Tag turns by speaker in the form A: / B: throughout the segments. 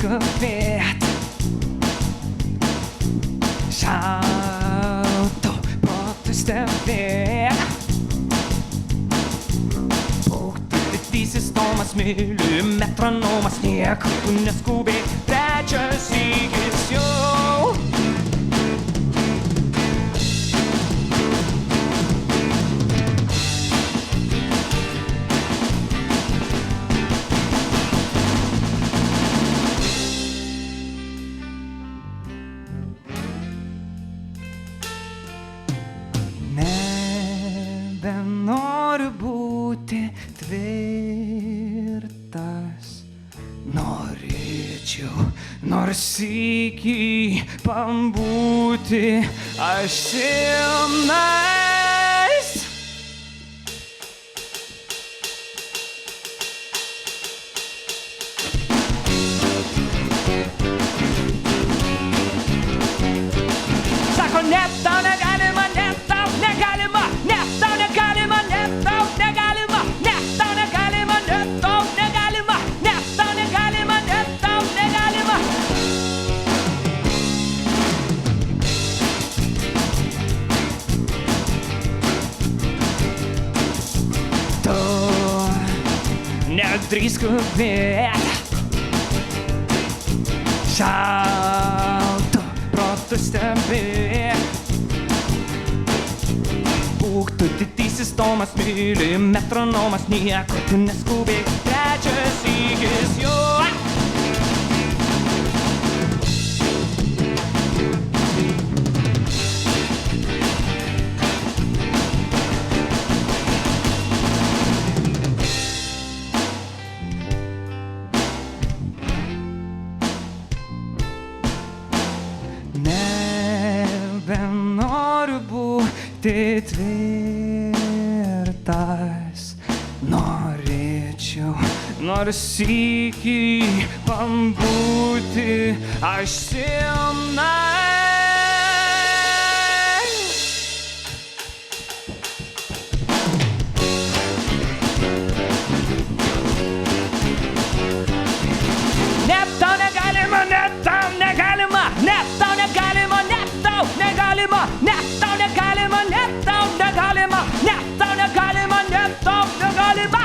A: skubėt. Šalto protu stebėt. Didysis Tomas myli, metronomas niekur tu neskubėk. Trečias sykis jau. Nebenoriu būti tvirtas, norėčiau nors sykį pabūti aš silpnais. Sako, ne tau negalima, ne tau negalima, ne tau negalima, ne tau negalima, ne tau negalima, ne tau negalima, ne tau negalima, ne tau negalima. Tu nedrįsk skubėt. Šaltu protu stebėt. Būk tu didysis Tomas myli, metronomas niekur tu neskubėk. Trečias sykis jau. Nebenoriu būti tvirtas, norėčiau nors sykį pabūti aš silpnais. Ne tau negalima, ne tau negalima, ne tau negalima, ne tau negalima, ne tau negalima, ne tau negalima, ne tau negalima, ne tau negalima.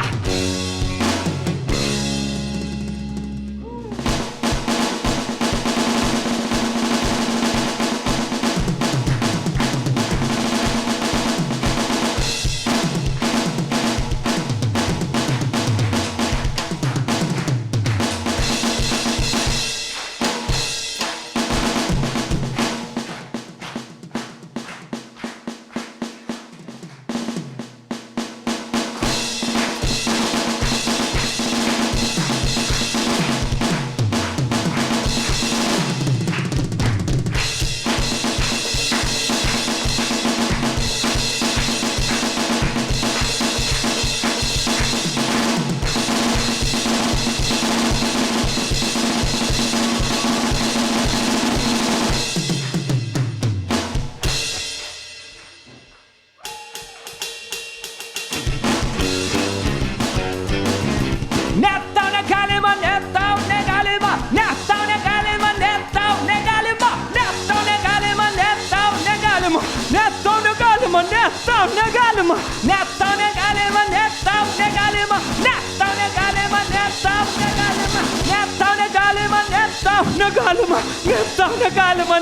A: Negalima,